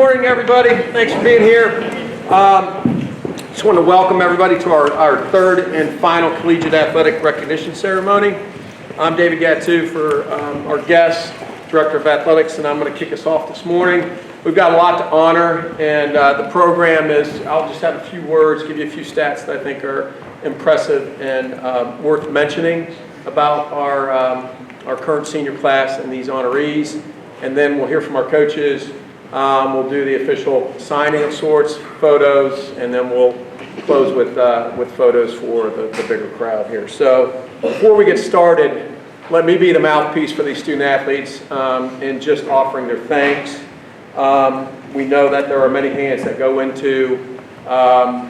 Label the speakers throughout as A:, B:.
A: Morning, everybody. Thanks for being here. Just want to welcome everybody to our third and final Collegiate Athletic Recognition Ceremony. I'm David Gattu for our guest, Director of Athletics, and I'm going to kick us off this morning. We've got a lot to honor, and the program is, I'll just have a few words, give you a few stats that I think are impressive and worth mentioning about our current senior class and these honorees. And then we'll hear from our coaches. We'll do the official signing of sorts, photos, and then we'll close with photos for the bigger crowd here. So before we get started, let me be the mouthpiece for these student athletes in just offering their thanks. We know that there are many hands that go into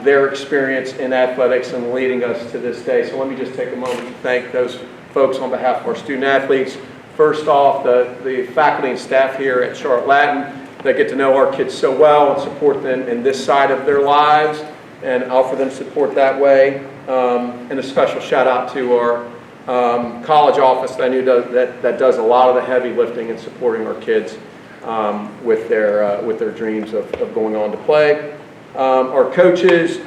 A: their experience in athletics and leading us to this day. So let me just take a moment to thank those folks on behalf of our student athletes. First off, the faculty and staff here at Charlotte Latin that get to know our kids so well and support them in this side of their lives and offer them support that way. And a special shout out to our college office that I knew that does a lot of the heavy lifting and supporting our kids with their dreams of going on to play. Our coaches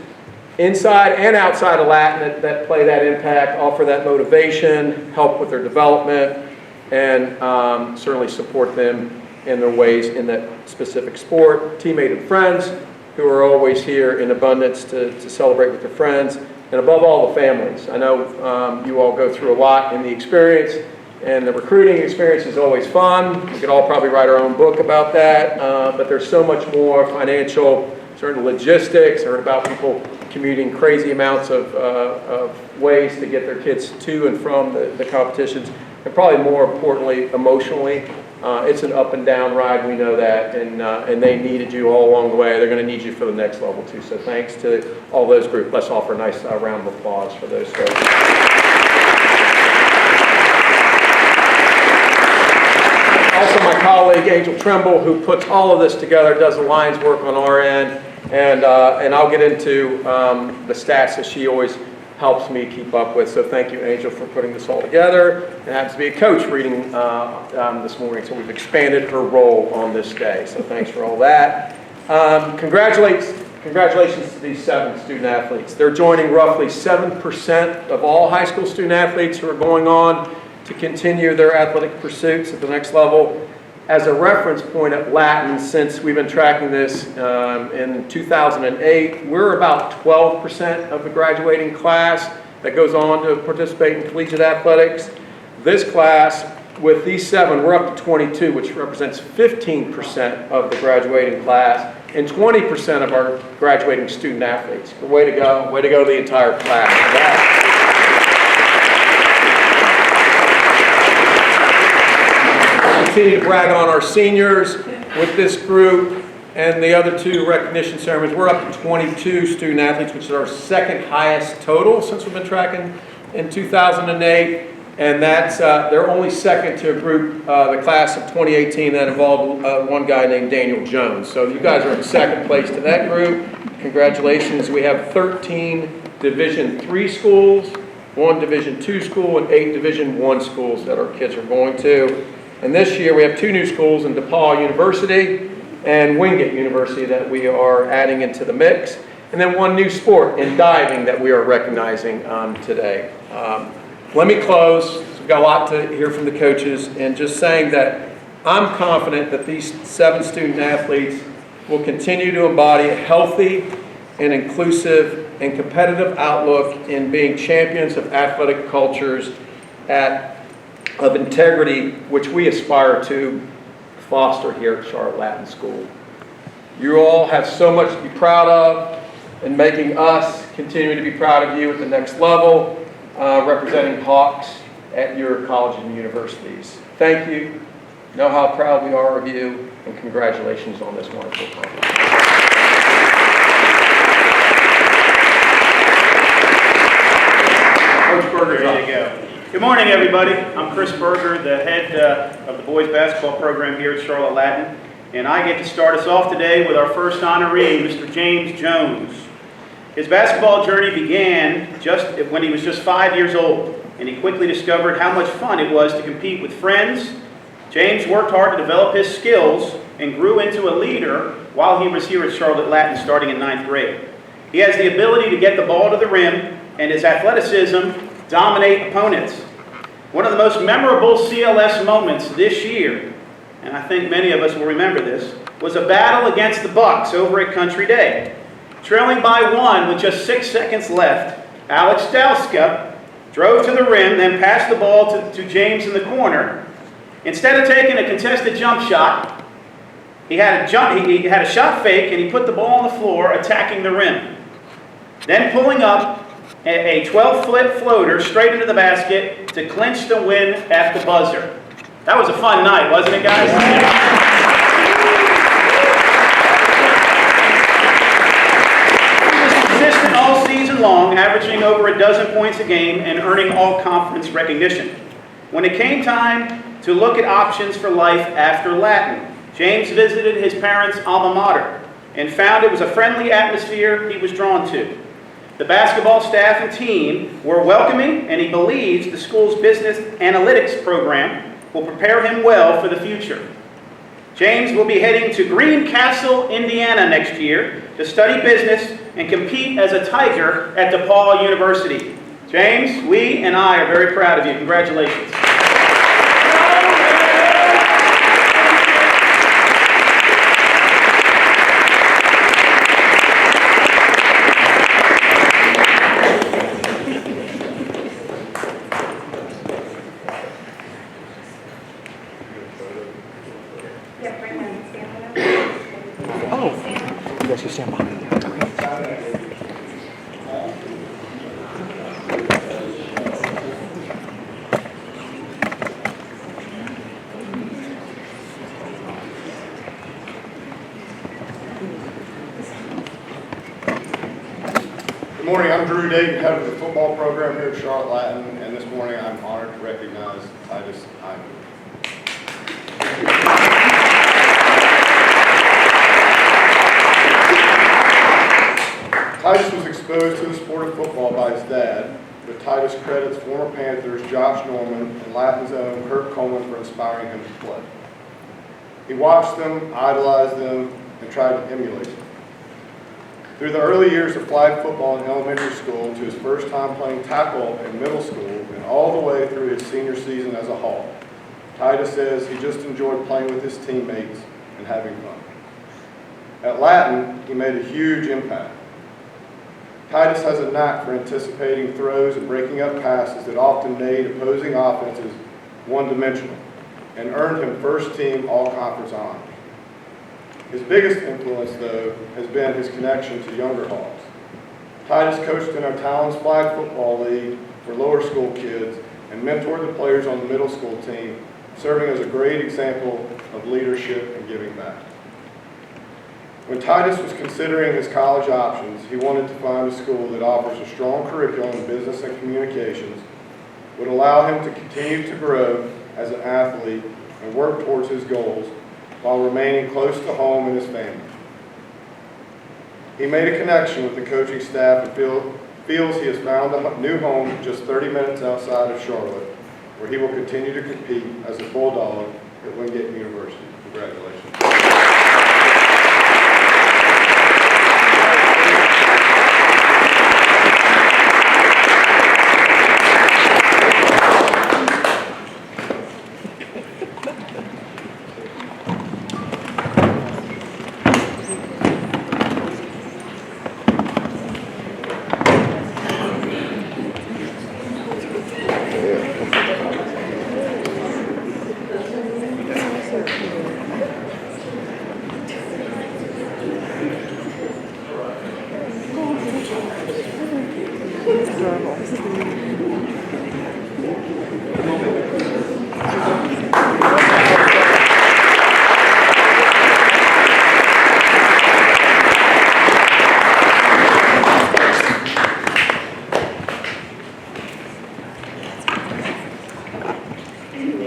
A: inside and outside of Latin that play that impact, offer that motivation, help with their development, and certainly support them in their ways in that specific sport. Teammate and friends who are always here in abundance to celebrate with their friends, and above all, the families. I know you all go through a lot in the experience, and the recruiting experience is always fun. We could all probably write our own book about that, but there's so much more financial, certain logistics, or about people commuting crazy amounts of ways to get their kids to and from the competitions, and probably more importantly, emotionally. It's an up and down ride, we know that, and they needed you all along the way. They're going to need you for the next level too. So thanks to all those groups. Let's offer a nice round of applause for those folks. Also my colleague Angel Trimble, who puts all of this together, does the lines work on our end, and I'll get into the stats that she always helps me keep up with. So thank you, Angel, for putting this all together. It happens to be a coach reading this morning, so we've expanded her role on this day. So thanks for all that. Congratulations to these 7 student athletes. They're joining roughly 7% of all high school student athletes who are going on to continue their athletic pursuits at the next level. As a reference point at Latin, since we've been tracking this in 2008, we're about 12% of the graduating class that goes on to participate in collegiate athletics. This class, with these 7, we're up to 22, which represents 15% of the graduating class and 20% of our graduating student athletes. Way to go the entire class. Continue to brag on our seniors with this group and the other 2 recognition ceremonies. We're up to 22 student athletes, which is our second highest total since we've been tracking in 2008. And that's they're only second to a group, the class of 2018, that involved one guy named Daniel Jones. So you guys are in second place to that group. Congratulations. We have 13 Division III schools, 1 Division II school, and 8 Division I schools that our kids are going to. And this year we have 2 new schools in DePauw University and Wingate University that we are adding into the mix. And then 1 new sport in diving that we are recognizing today. Let me close. We've got a lot to hear from the coaches, and just saying that I'm confident that these 7 student athletes will continue to embody a healthy and inclusive and competitive outlook in being champions of athletic cultures of integrity, which we aspire to foster here at Charlotte Latin School. You all have so much to be proud of, and making us continue to be proud of you at the next level, representing Hawks at your colleges and universities. Thank you. Know how proud we are of you, and congratulations on this wonderful accomplishment. Coach Berger,
B: there you go. Good morning, everybody. I'm Chris Berger, the head of the boys basketball program here at Charlotte Latin, and I get to start us off today with our first honoree, Mr. James Jones. His basketball journey began when he was just 5 years old, and he quickly discovered how much fun it was to compete with friends. James worked hard to develop his skills and grew into a leader while he was here at Charlotte Latin starting in 9th grade. He has the ability to get the ball to the rim, and his athleticism dominate opponents. One of the most memorable CLS moments this year, and I think many of us will remember this, was a battle against the Bucks over at Country Day. Trailing by 1 with just 6 seconds left, Alex Dowska drove to the rim, then passed the ball to James in the corner. Instead of taking a contested jump shot, he had a shot fake, and he put the ball on the floor, attacking the rim. Then pulling up a 12-foot floater straight into the basket to clinch the win at the buzzer. That was a fun night, wasn't it, guys? He was consistent all season long, averaging over a dozen points a game and earning all-conference recognition. When it came time to look at options for life after Latin, James visited his parents' alma mater and found it was a friendly atmosphere he was drawn to. The basketball staff and team were welcoming, and he believes the school's business analytics program will prepare him well for the future. James will be heading to Greencastle, Indiana next year to study business and compete as a Tiger at DePauw University. James, we and I are very proud of you. Congratulations.
C: Good morning, I'm Drew Dayton, head of the football program here at Charlotte Latin, and this morning I'm honored to recognize Titus Ivory. Titus was exposed to the sport of football by his dad, but Titus credits former Panthers Josh Norman and Latin's own Kurt Coleman for inspiring him to play. He watched them, idolized them, and tried to emulate them. Through the early years of flag football in elementary school to his first time playing tackle in middle school and all the way through his senior season as a Hawk, Titus says he just enjoyed playing with his teammates and having fun. At Latin, he made a huge impact. Titus has a knack for anticipating throws and breaking up passes that often made opposing offenses one-dimensional and earned him first-team all-conference honors. His biggest influence, though, has been his connection to younger Hawks. Titus coached in our Talons Flag Football League for lower school kids and mentored the players on the middle school team, serving as a great example of leadership and giving back. When Titus was considering his college options, he wanted to find a school that offers a strong curriculum in business and communications, would allow him to continue to grow as an athlete and work towards his goals while remaining close to home and his family. He made a connection with the coaching staff and feels he has found a new home just 30 minutes outside of Charlotte, where he will continue to compete as a Bulldog at Wingate University. Congratulations.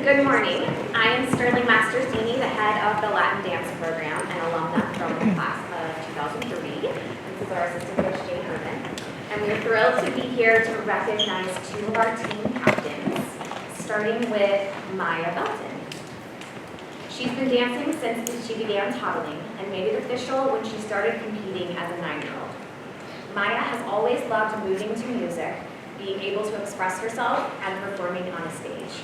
D: Good morning. I am Sterling Mastersini, the head of the Latin dance program and alumna from the class of 2003. This is our assistant coach, Jane Irvin. And we are thrilled to be here to recognize two of our team captains, starting with Maya Belton. She's been dancing since she began toddling and made it official when she started competing as a 9-year-old. Maya has always loved moving to music, being able to express herself, and performing on a stage.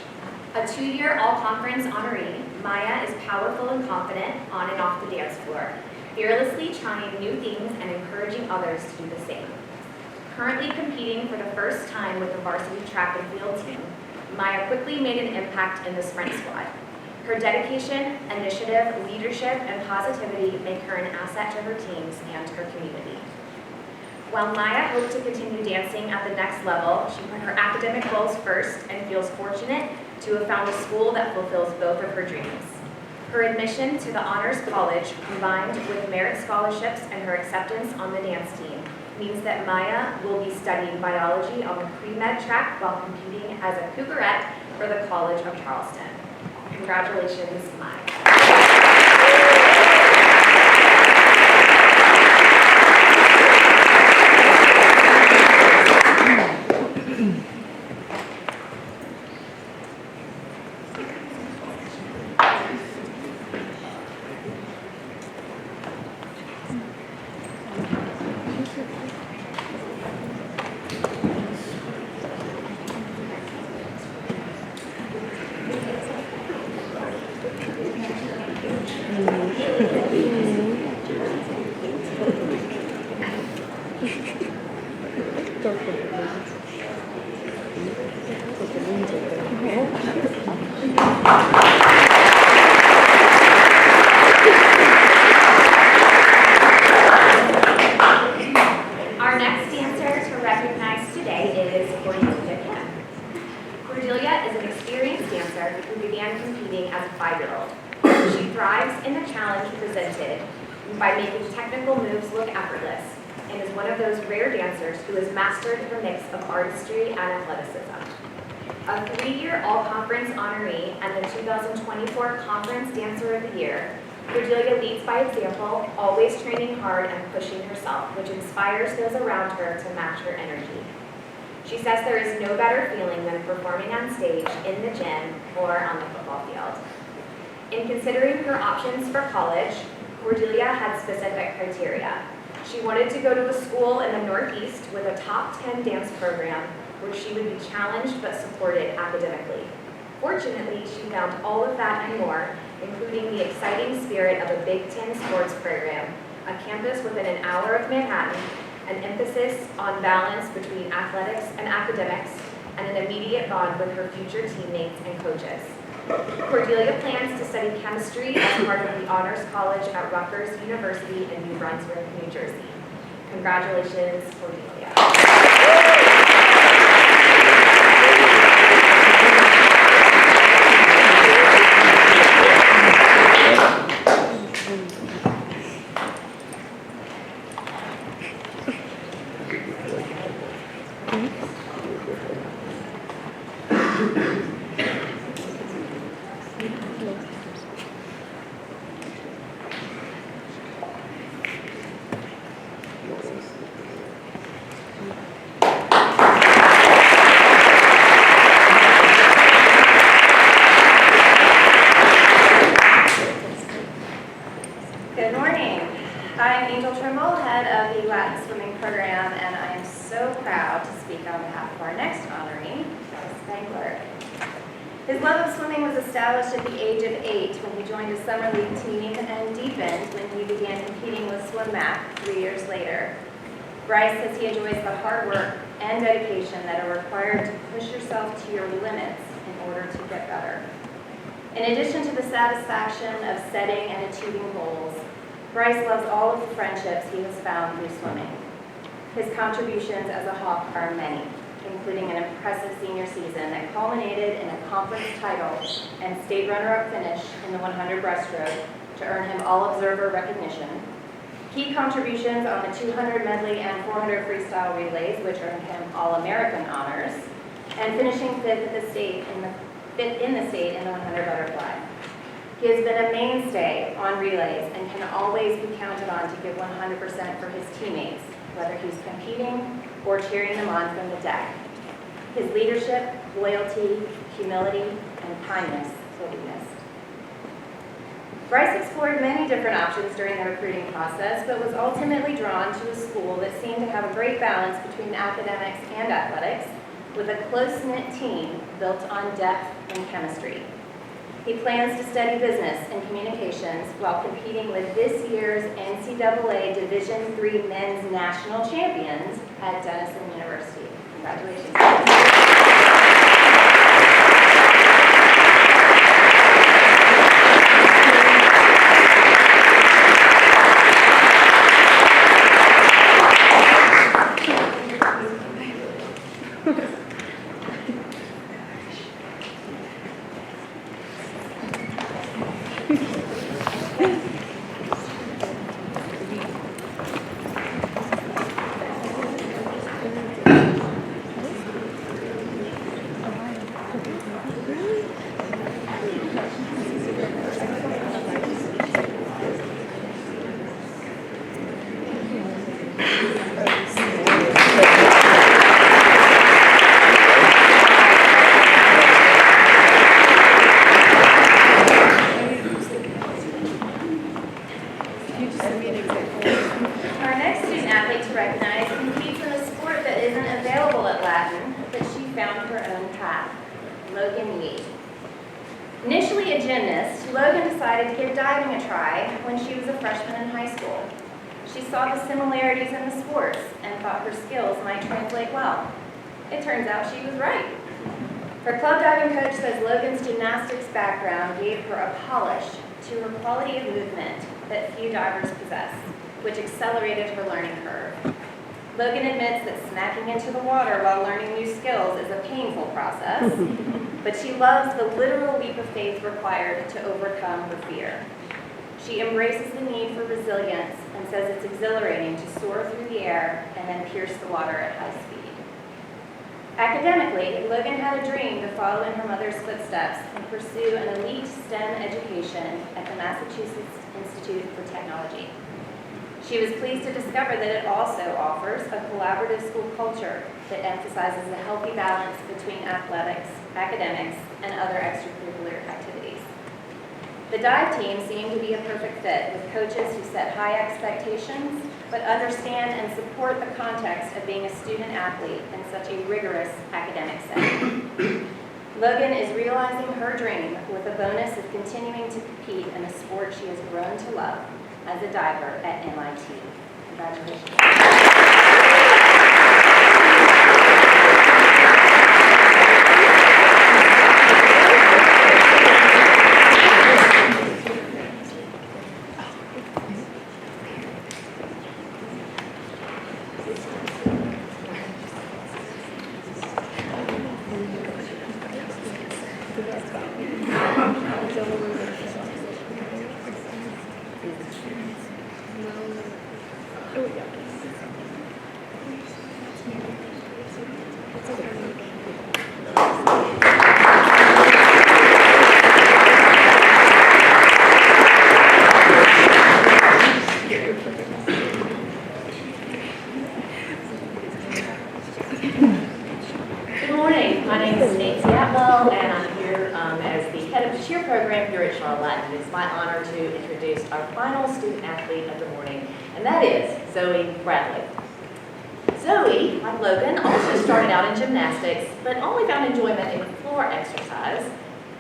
D: A 2-year all-conference honoree, Maya is powerful and confident on and off the dance floor, fearlessly trying new things and encouraging others to do the same. Currently competing for the first time with the varsity track and field team, Maya quickly made an impact in the sprint squad. Her dedication, initiative, leadership, and positivity make her an asset to her teams and her community. While Maya hoped to continue dancing at the next level, she put her academic goals first and feels fortunate to have found a school that fulfills both of her dreams. Her admission to the Honors College, combined with merit scholarships and her acceptance on the dance team, means that Maya will be studying biology on the pre-med track while competing as a Cougarette for the College of Charleston. Congratulations, Maya. Our next dancer to recognize today is Cordelia. Cordelia is an experienced dancer who began competing as a 5-year-old. She thrives in the challenge presented by making technical moves look effortless, and is one of those rare dancers who has mastered the mix of artistry and athleticism. A 3-year all-conference honoree and the 2024 Conference Dancer of the Year, Cordelia leads by example, always training hard and pushing herself, which inspires those around her to match her energy. She says there is no better feeling than performing on stage, in the gym, or on the football field. In considering her options for college, Cordelia had specific criteria. She wanted to go to a school in the Northeast with a top 10 dance program where she would be challenged but supported academically. Fortunately, she found all of that and more, including the exciting spirit of a Big Ten sports program, a campus within an hour of Manhattan, an emphasis on balance between athletics and academics, and an immediate bond with her future teammates and coaches. Cordelia plans to study chemistry as part of the Honors College at Rutgers University in New Brunswick, New Jersey. Congratulations, Cordelia. Spangler. His love of swimming was established at the age of 8 when he joined a summer league team and deepened when he began competing with Swim Mac 3 years later. Bryce says he enjoys the hard work and dedication that are required to push yourself to your limits in order to get better. In addition to the satisfaction of setting and achieving goals, Bryce loves all of the friendships he has found through swimming. His contributions as a Hawk are many, including an impressive senior season that culminated in a conference title and state runner-up finish in the 100 breaststroke to earn him all-observer recognition, key contributions on the 200 medley and 400 freestyle relays, which earned him All-American honors, and finishing fifth in the state in the 100 butterfly. He has been a mainstay on relays and can always be counted on to give 100% for his teammates, whether he's competing or cheering them on from the deck. His leadership, loyalty, humility, and kindness will be missed.
E: Bryce explored many different options during the recruiting process, but was ultimately drawn to a school that seemed to have a great balance between academics and athletics, with a close-knit team built on depth and chemistry. He plans to study business and communications while competing with this year's NCAA Division III Men's National Champions at Denison University. Congratulations. Our next student athlete to recognize competes in a sport that isn't available at Latin, but she found her own path. Logan Yee. Initially a gymnast, Logan decided to give diving a try when she was a freshman in high school. She saw the similarities in the sports and thought her skills might translate well. It turns out she was right. Her club diving coach says Logan's gymnastics background gave her a polish to her quality of movement that few divers possess, which accelerated her learning curve. Logan admits that smacking into the water while learning new skills is a painful process, but she loves the literal leap of faith required to overcome her fear. She embraces the need for resilience and says it's exhilarating to soar through the air and then pierce the water at high speed. Academically, Logan had a dream to follow in her mother's footsteps and pursue an elite STEM education at the Massachusetts Institute for Technology. She was pleased to discover that it also offers a collaborative school culture that emphasizes a healthy balance between athletics, academics, and other extracurricular activities. The dive team seemed to be a perfect fit, with coaches who set high expectations but understand and support the context of being a student athlete in such a rigorous academic setting. Logan is realizing her dream with a bonus of continuing to compete in a sport she has grown to love as a diver at MIT. Congratulations.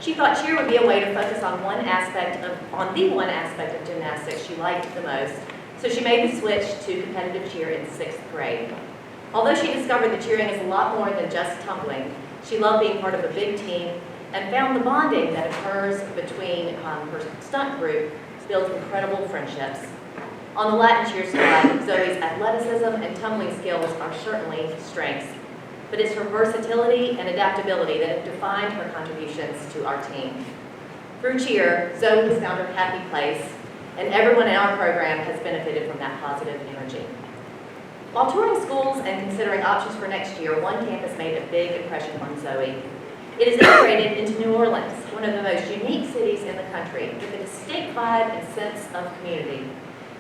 E: She thought cheer would be a way to focus on the one aspect of gymnastics she liked the most, so she made the switch to competitive cheer in 6th grade. Although she discovered that cheering is a lot more than just tumbling, she loved being part of a big team and found the bonding that occurs between her stunt group builds incredible friendships. On the Latin cheer squad, Zoe's athleticism and tumbling skills are certainly strengths, but it's her versatility and adaptability that have defined her contributions to our team. Through cheer, Zoe has found her happy place, and everyone in our program has benefited from that positive energy. While touring schools and considering options for next year, one campus made a big impression on Zoe. It is integrated into New Orleans, one of the most unique cities in the country, with a distinct vibe and sense of community.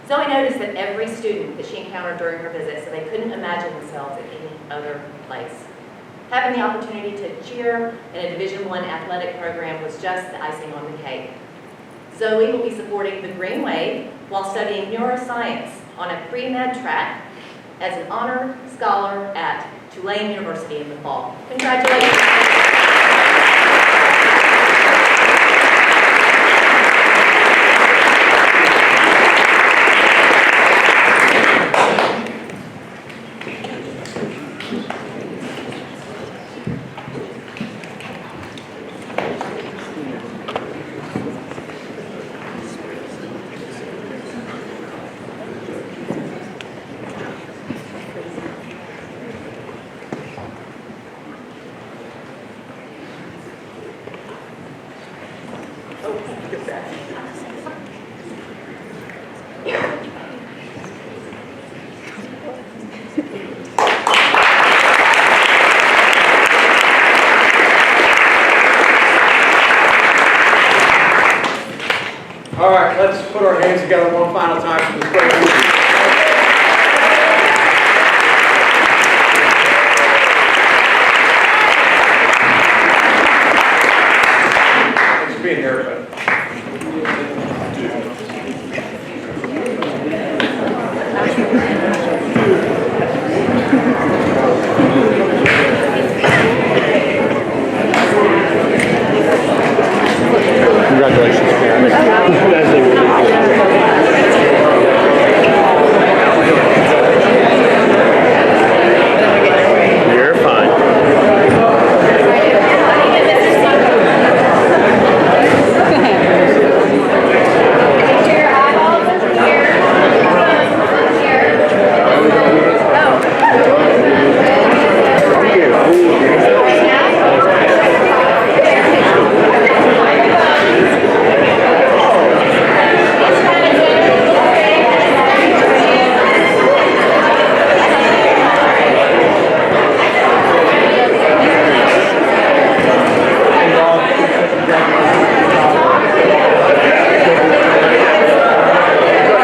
E: Zoe noticed that every student that she encountered during her visit said they couldn't imagine themselves at any other place. Having the opportunity to cheer in a Division I athletic program was just the icing on the cake. Zoe will be supporting the Green Wave while studying neuroscience on a pre-med track as an honor scholar at Tulane University in the fall. Congratulations.
A: All right, let's put our hands together one final time for this great